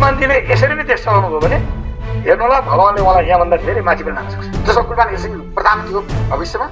मान्छेले यसरी नै देश चलाउनु भयो भने हेर्नु होला भगवानले उहाँलाई यहाँभन्दा धेरै माथि पनि लान सक्छ। जसमा कुलमान घिसिङ प्रधानमन्त्रीको भविष्यमा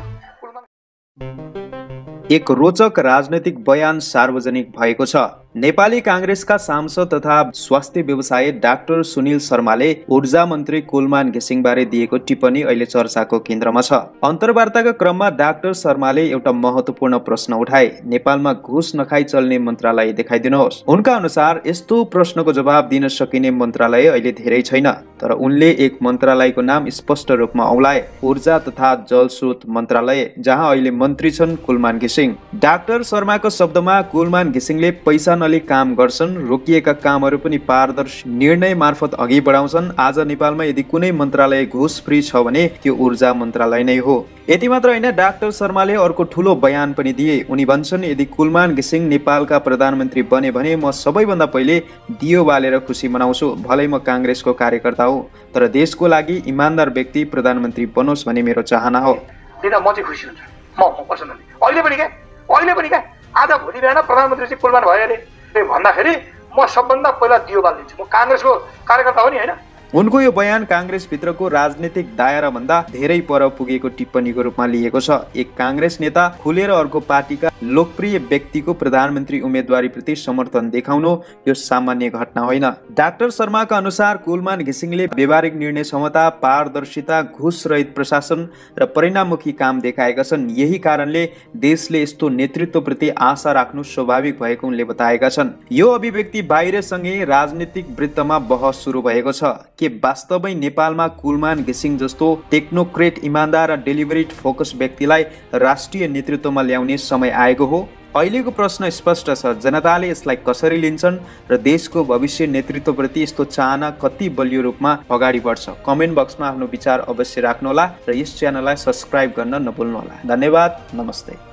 एक रोचक राजनैतिक बयान सार्वजनिक भएको छ। नेपाली कांग्रेसका सांसद तथा स्वास्थ्य व्यवसायी डाक्टर सुनिल शर्माले ऊर्जा मन्त्री कुलमान घिसिङबारे दिएको टिप्पणी अहिले चर्चाको केन्द्रमा छ। अन्तर्वार्ताका क्रममा डाक्टर शर्माले एउटा महत्त्वपूर्ण प्रश्न उठाए, नेपालमा घुस नखाई चल्ने मन्त्रालय देखाइदिनुहोस्। उनका अनुसार यस्तो प्रश्नको जवाब दिन सकिने मन्त्रालय अहिले धेरै छैन, तर उनले एक मन्त्रालयको नाम स्पष्ट रूपमा औलाए, ऊर्जा तथा जलस्रोत मन्त्रालय, जहाँ अहिले मन्त्री छन् कुलमान घिसिङ। डाक्टर शर्माको शब्दमा कुलमान घिसिङले पैसा नली काम गर्छन्, रोकिएका कामहरू पनि पारदर्शी निर्णय मार्फत अघि बढाउँछन्। आज नेपालमा यदि कुनै मन्त्रालय घुस फ्री छ भने त्यो ऊर्जा मन्त्रालय नै हो। यति मात्र होइन, डाक्टर शर्माले अर्को ठूलो बयान पनि दिए। उनी भन्छन्, यदि कुलमान घिसिङ नेपालका प्रधानमन्त्री बने भने म सबैभन्दा पहिले दियो बालेर खुसी मनाउँछु। भलै म कांग्रेसको कार्यकर्ता हो, तर देशको लागि इमानदार व्यक्ति प्रधानमन्त्री बनोस् भन्ने मेरो चाहना हो। म चाहिँ खुसी हुन्छु, म पर्सनली अहिले पनि क्या आज भोलि बिहान प्रधानमन्त्री चाहिँ कुलमान भयो अरे भन्दाखेरि म सबभन्दा पहिला दियो बाल दिन्छु। म कांग्रेसको कार्यकर्ता हो नि, होइन? उनको यो बयान कांग्रेसभित्रको राजनीतिक दायरा भन्दा धेरै पर पुगेको टिप्पणीको रूपमा लिएको छ। एक कांग्रेस नेता खुलेर अर्को पार्टीका लोकप्रिय व्यक्तिको प्रधानमन्त्री उम्मेदवारीप्रति समर्थन देखाउनु यो सामान्य घटना होइन। डाक्टर शर्माका अनुसार कुलमान घिसिङले व्यवहारिक निर्णय क्षमता, पारदर्शिता, घुस रहित प्रशासन र परिणाममुखी काम देखाएका छन्। यही कारणले देशले यस्तो नेतृत्वप्रति आशा राख्नु स्वाभाविक भएको उनले बताएका छन्। यो अभिव्यक्ति बाहिरसँगै राजनीतिक वृत्तमा बहस सुरु भएको छ के वास्तवमै नेपालमा कुलमान घिसिङ जस्तो टेक्नोक्रेट, इमानदार र डेलिभरिट फोकस व्यक्तिलाई राष्ट्रिय नेतृत्वमा ल्याउने समय आएको हो? अहिलेको प्रश्न स्पष्ट छ, जनताले यसलाई कसरी लिन्छन् र देशको भविष्य नेतृत्वप्रति यस्तो चाहना कति बलियो रूपमा अगाडि बढ्छ? कमेन्ट बक्समा आफ्नो विचार अवश्य राख्नुहोला र यस च्यानललाई सब्स्क्राइब गर्न नभुल्नुहोला। धन्यवाद, नमस्ते।